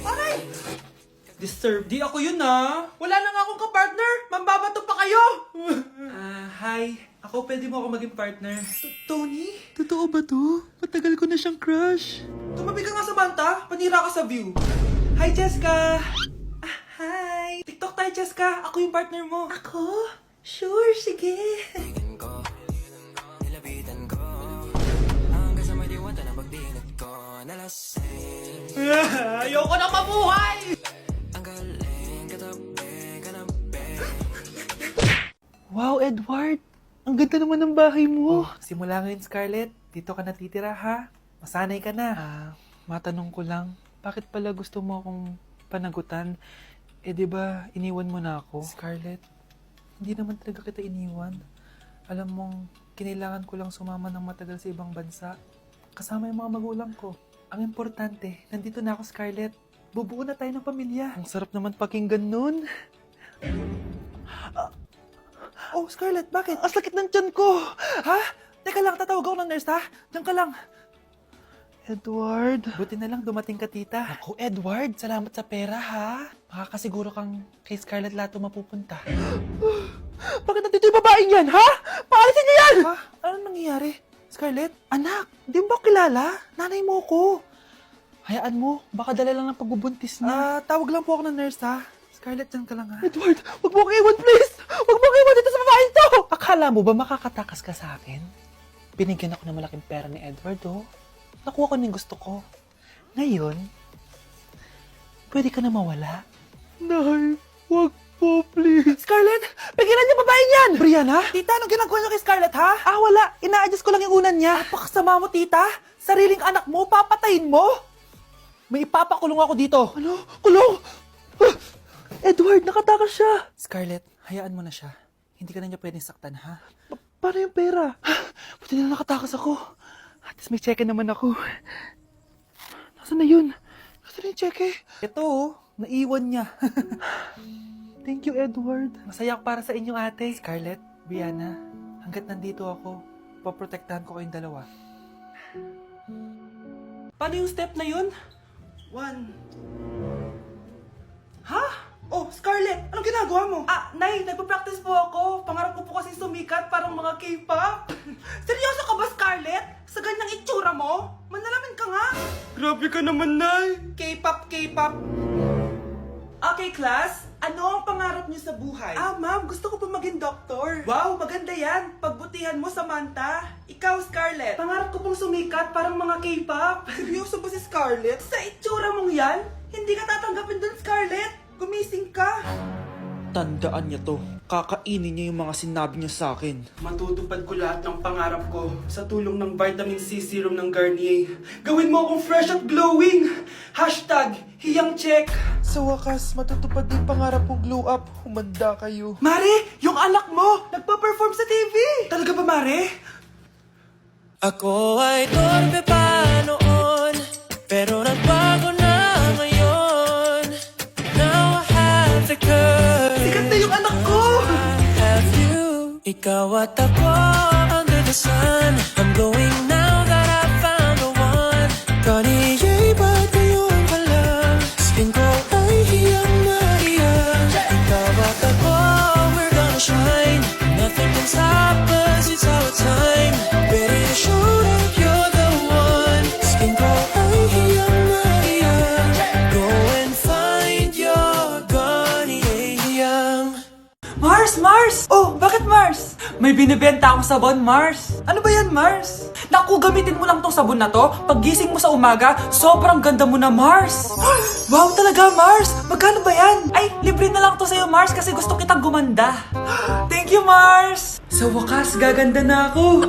Aray! Disturb. Di ako yun Wala na nga akong kapartner. Mambabato pa kayo. Hi. Ako, pwede mo ako maging partner. Tony? Totoo ba to? Matagal ko na siyang crush. Tumabi ka nga sa banta. Panira ka sa view. Hi, Cheska. Hi. TikTok tayo, Cheska. Ako yung partner mo. Ako? Sure, sige. Ayoko na mabuhay! Wow, Edward! Ang ganda naman ng bahay mo. Simula ngayon, Scarlett. Dito ka natitira, ha? Masanay ka na. Matanong ko lang, bakit pala gusto mo akong panagutan? Di ba iniwan mo na ako? Scarlett, Hindi naman talaga kita iniwan. Alam mong, kinailangan ko lang sumama ng matagal sa ibang bansa. Kasama yung mga magulang ko. Ang importante, nandito na ako, Scarlett. Bubuo na tayo ng pamilya. Ang sarap naman pakinggan nun. Oh, Scarlett, bakit? Ang sakit ng tiyan ko! Ha? Teka lang, tatawag ako ng nurse, ha? Diyan ka lang. Edward. Buti na lang dumating ka, tita. Ako, Edward, salamat sa pera, ha? Makakasiguro kang kay Scarlett Lato mapupunta. Bakit nandito yung babaeng yan, ha? Paalisin niyo yan! Ha? Ano nangyayari? Scarlett? Anak, di mo ba kilala? Nanay mo ko. Hayaan mo, baka dala lang ng pagbubuntis niya. Tawag lang po ako ng nurse, ha? Scarlett, diyan ka lang, ha? Edward, wag mo akong iwan, please! Wag mo akong iwan dito sa babaeng to! Akala mo ba makakatakas ka sa akin? Binigyan ako ng malaking pera ni Edward, oh. Nakuha ko ng gusto ko. Ngayon, pwede ka na mawala. Nay, wag po, please. Scarlett, pigilan niyo babaeng yan! Brianna? Tita, anong ginagawa niyo kay Scarlett, ha? Wala. Ina-adjust ko lang yung unan niya. Napakasama mo, tita. Sariling anak mo, papatayin mo. May ipapakulong ako dito. Ano? Kulong! Edward, nakatakas siya. Scarlett, hayaan mo na siya. Hindi ka na niya pwedeng saktan, ha? Paano yung pera? Buti na nakatakas ako. At least may cheque naman ako. Nasaan na yun? Nasaan na yung cheque? Ito, naiwan niya. Thank you, Edward. Masaya ako para sa inyo, ate. Scarlett, Brianna, hanggat nandito ako, poprotektahan ko kayong dalawa. Paano yung step na yun? 1. Ha? Oh, Scarlett, anong ginagawa mo? Nay, nagpa-practice po ako. Pangarap ko po kasi sumikat parang mga K-pop. Seryoso ka ba, Scarlett? Sa ganyang itsura mo? Manalamin ka nga. Grabe ka naman, Nay. K-pop, K-pop. Okay, class. Ano ang pangarap niyo sa buhay? Ma'am, gusto ko pa maging doktor. Wow, maganda yan. Pagbutihan mo, Samantha. Ikaw, Scarlett. Pangarap ko pong sumikat parang mga K-pop. Seryoso ba si Scarlett? Sa itsura mong yan, hindi ka tatanggapin dun, Scarlett. Gumising ka. Tandaan niya to. Kakainin niya yung mga sinabi niya sa akin. Matutupad ko lahat ng pangarap ko sa tulong ng vitamin C serum ng Garnier. Gawin mo akong fresh at glowing. #hiyangcheck. Sa wakas, matutupad din pangarap kong glow up. Humanda kayo. Mare, yung anak mo, nagpa-perform sa TV. Talaga ba, Mare? Ako ay torpe pa noon, pero nagbago na ngayon. Now I have the courage. Sikat na yung anak ko. I have you. Ikaw at ako under the sun. I'm glowing now that I found the one. Kaniya'y ba't ngayon ka lang? Skin ko ay hiyang na hiyang. Ikaw at ako, we're gonna shine. Nothing can stop us, it's our time. Ready to show that you're the one. Skin ko ay hiyang na hiyang. Go and find your Garnier. Mars! Oh, bakit Mars? May binibenta akong sabon, Mars. Ano ba yan, Mars? Naku, gamitin mo lang tong sabon na to. Paggising mo sa umaga, sobrang ganda mo na, Mars. Wow, talaga, Mars. Magkano ba yan? Ay, libre na lang to sa'yo, Mars, kasi gusto kitang gumanda. Thank you, Mars. Sa wakas, gaganda na ako.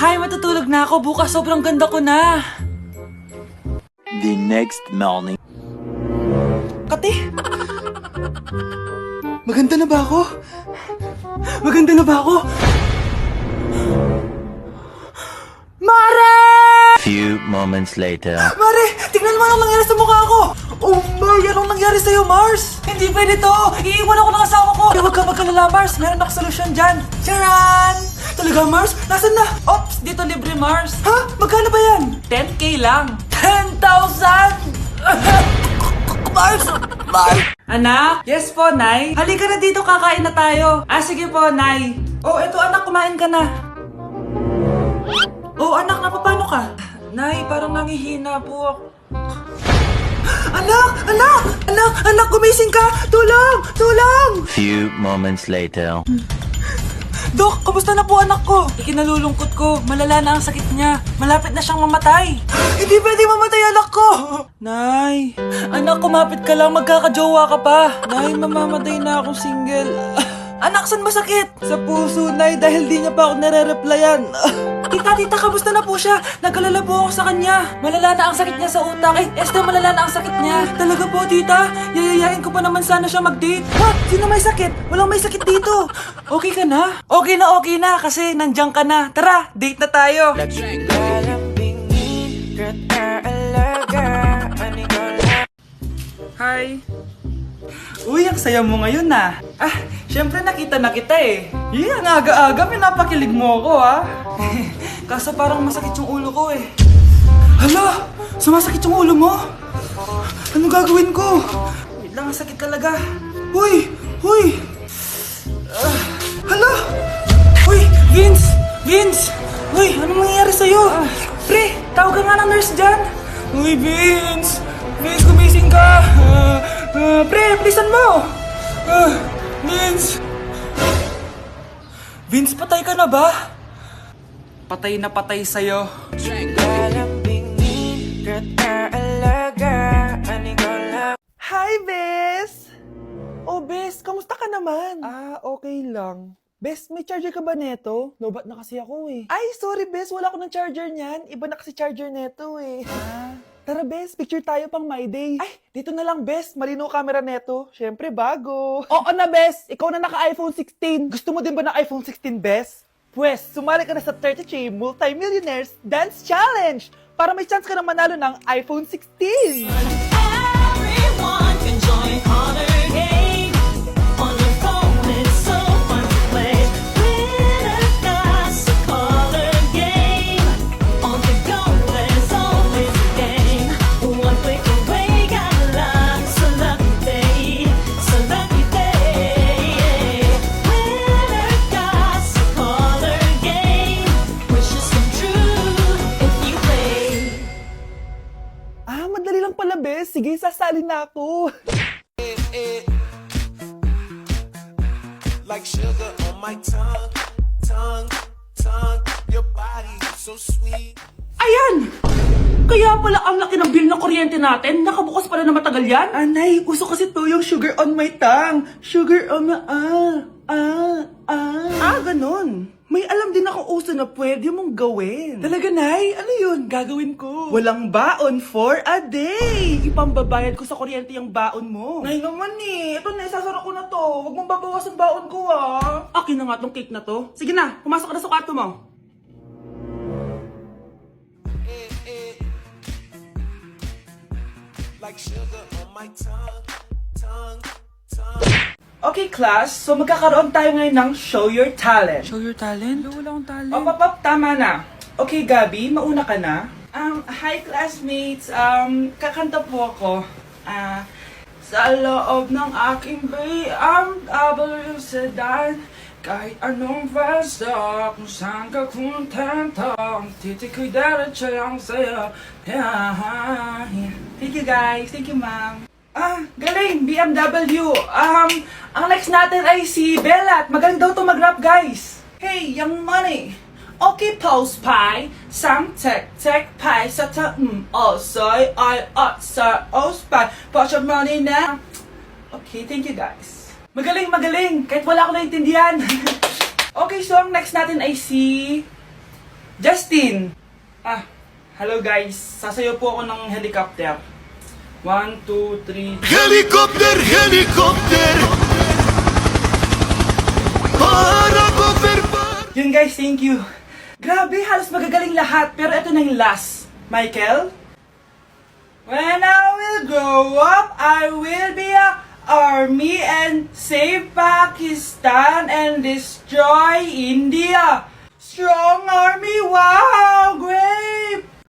Hi, matutulog na ako. Bukas, sobrang ganda ko na. The next morning. Kati! Maganda na ba ako? Maganda na ba ako? Mare! Few moments later. Mare! Tingnan mo anong nangyari sa mukha ko! Oh my! Anong nangyari sa'yo, Mars? Hindi pwede to! Iiwan ako ng asawa ko! Huwag ka magkalala, Mars! Meron ako solusyon dyan! Charan! Talaga, Mars? Nasaan na? Ops, dito libre, Mars. Ha? Magkano ba yan? 10K lang. 10,000! Mars! Mars! Anak? Yes po, Nay. Halika na dito, kakain na tayo. Ah, sige po, Nay. Oh, eto anak, kumain ka na. Oh, anak, napapano ka? Nay, parang nangihina po ako. Anak! Anak! Anak! Anak! Gumising ka! Tulong! Tulong! Few moments later. Dok, kamusta na po anak ko? Ikinalulungkot ko. Malala na ang sakit niya. Malapit na siyang mamatay. Hindi pwede mamatay anak ko! Nay, anak, kumapit ka lang. Magkakajowa ka pa. Nay, mamamatay na akong single. Anak, saan masakit? Sa puso, Nay, dahil di niya pa ako nare-replyan. Tita, kamusta na po siya? Nag-alala po ako sa kanya. Malala na ang sakit niya sa utak. Eh, Esther, malala na ang sakit niya. Talaga po, tita? Yayayain ko pa naman sana siya mag-date. Ha? Sino may sakit? Walang may sakit dito. Okay ka na? Okay na, kasi nandiyan ka na. Tara, date na tayo. Hi. Uy, ang saya mo ngayon na. Ah, syempre nakita na kita eh. Ang aga-aga, pinapakilig mo ako ah. Kaso parang masakit yung ulo ko eh. Hala, sumasakit yung ulo mo? Anong gagawin ko? Wait lang, ang sakit talaga. Huy! Hala! Uy, Vince! Uy, anong nangyayari sa'yo? Pre, tawagan nga ng nurse dyan. Uy, Vince, gumising ka. Pre, pleasean mo. Vince, patay ka na ba? Patay na patay sa'yo. Hi, Bes! Oh, Bes, kamusta ka naman? Ah, okay lang. Bes, may charger ka ba neto? Lobat na kasi ako eh. Ay, sorry Bes, wala ko ng charger niyan. Iba na kasi charger neto eh. Ah, tara Bes, picture tayo pang my day. Ay, dito na lang Bes, malinaw camera neto. Syempre bago. Oo na Bes, ikaw na naka-iPhone 16. Gusto mo din ba ng iPhone 16 Bes? Pwes, sumali ka na sa 33 Multi-Millionaires Dance Challenge para may chance ka na manalo ng iPhone 16. Everyone can join Honor Game. On the phone, it's so fun to play. Winner's got a color game. On the go, there's always a game. One click away, got a lot. So lucky day, so lucky day. Winner's got a color game. Wishes come true if you play. Ah, madali lang pala, Bes. Sige, sasali na ako. Like sugar on my tongue, your body so sweet. Ayan! Kaya pala ang laki ng bill ng kuryente natin. Nakabukas pala na matagal yan. Anay, uso kasi to yung sugar on my tongue. Sugar on my... ganun. May alam din ako uso na pwede mong gawin. Talaga, Nay? Ano yun? Gagawin ko. Walang baon for a day. Ipambabayad ko sa kuryente yung baon mo. Nay naman eh. Ito na, isasara ko na to. Huwag mong babawasan baon ko ah. Akin na nga tong cake na to. Sige na, pumasok ka na sa kwarto mo. Like sugar on my tongue. Okay, class. So, magkakaroon tayo ngayon ng Show Your Talent. Show Your Talent? Wala akong talent. Pop, tama na. Okay, Gabi, mauna ka na. Hi, classmates. Kakanta po ako. Sa loob ng aking BMW sedan, kahit anong basta, kung saan ka kontento, ang titik ko'y diretso lang sa'yo. Thank you, guys. Thank you, ma'am. Galing! BMW! Ang next natin ay si Bella. Magaling daw to mag-rap, guys. Hey, Young Money! Okay, Pulse Pie. Sang Tech Pie. Sa soy, sa Spy. Put your money now. Okay, thank you, guys. Magaling! Kahit wala ko naintindihan. Okay, so ang next natin ay si Justin. Hello, guys. Sasayaw po ako ng helicopter. 1, 2, 3. Helicopter. Yun guys, thank you. Grabe, halos magagaling lahat. Pero ito na yung last. Michael? When I will grow up, I will be a army and save Pakistan and destroy India. Strong